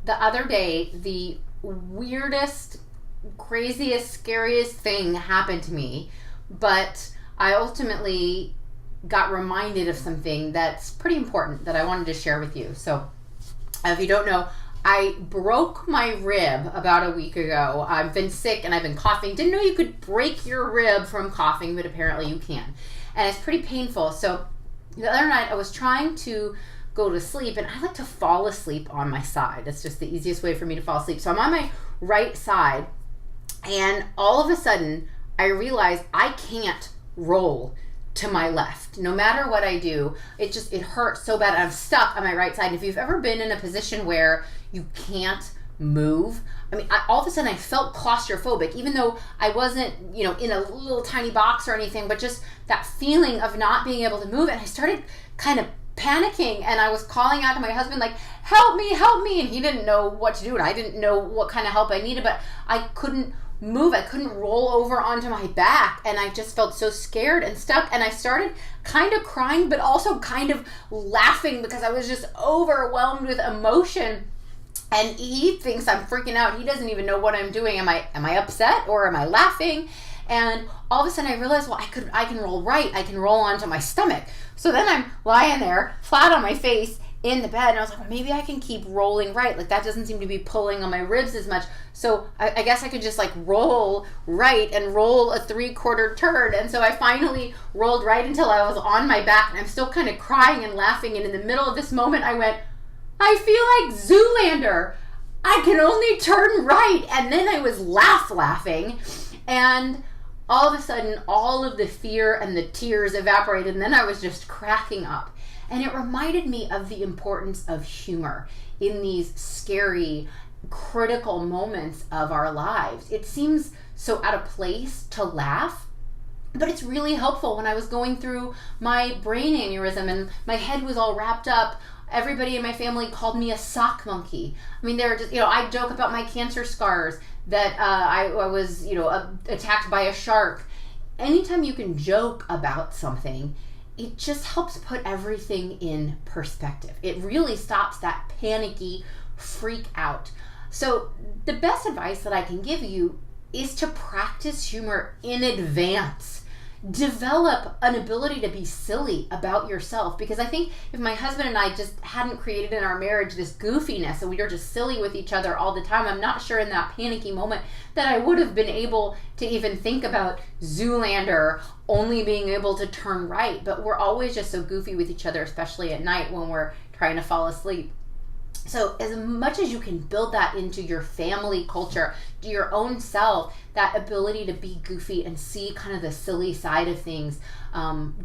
the other day, the weirdest, craziest, scariest thing happened to me, but I ultimately got reminded of something that's pretty important that I wanted to share with you. So if you don't know, I broke my rib about a week ago. I've been sick and I've been coughing. Didn't know you could break your rib from coughing, but apparently you can. And it's pretty painful. So the other night I was trying to go to sleep, and I like to fall asleep on my side. It's just the easiest way for me to fall asleep. So I'm on my right side, and all of a sudden I realize I can't roll to my left. No matter what I do, it hurts so bad. I'm stuck on my right side. And if you've ever been in a position where you can't move, all of a sudden I felt claustrophobic, even though I wasn't, in a little tiny box or anything, but just that feeling of not being able to move. And I started kind of panicking, and I was calling out to my husband, like, help me, and he didn't know what to do, and I didn't know what kind of help I needed, but I couldn't move. I couldn't roll over onto my back, and I just felt so scared and stuck, and I started kind of crying, but also kind of laughing because I was just overwhelmed with emotion. And he thinks I'm freaking out. He doesn't even know what I'm doing. Am I upset or am I laughing? And all of a sudden I realized, well, I can roll right. I can roll onto my stomach. So then I'm lying there flat on my face in the bed, and I was like, well, maybe I can keep rolling right. Like, that doesn't seem to be pulling on my ribs as much. So I guess I could just like roll right and roll a 3/4 turn. And so I finally rolled right until I was on my back, and I'm still kind of crying and laughing. And in the middle of this moment, I went, I feel like Zoolander. I can only turn right. And then I was laughing. And all of a sudden, all of the fear and the tears evaporated. And then I was just cracking up. And it reminded me of the importance of humor in these scary, critical moments of our lives. It seems so out of place to laugh, but it's really helpful. When I was going through my brain aneurysm and my head was all wrapped up, everybody in my family called me a sock monkey. They're just, I joke about my cancer scars, that I was, attacked by a shark. Anytime you can joke about something, it just helps put everything in perspective. It really stops that panicky freak out. So the best advice that I can give you is to practice humor in advance. Develop an ability to be silly about yourself, because I think if my husband and I just hadn't created in our marriage this goofiness and we were just silly with each other all the time, I'm not sure in that panicky moment that I would have been able to even think about Zoolander only being able to turn right. But we're always just so goofy with each other, especially at night when we're trying to fall asleep. So as much as you can build that into your family culture, to your own self, that ability to be goofy and see kind of the silly side of things,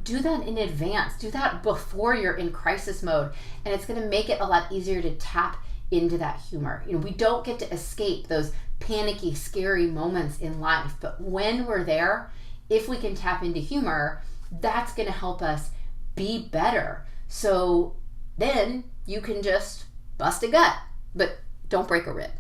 do that in advance. Do that before you're in crisis mode. And it's going to make it a lot easier to tap into that humor. We don't get to escape those panicky, scary moments in life. But when we're there, if we can tap into humor, that's going to help us be better. So then you can just bust a gut, but don't break a rib.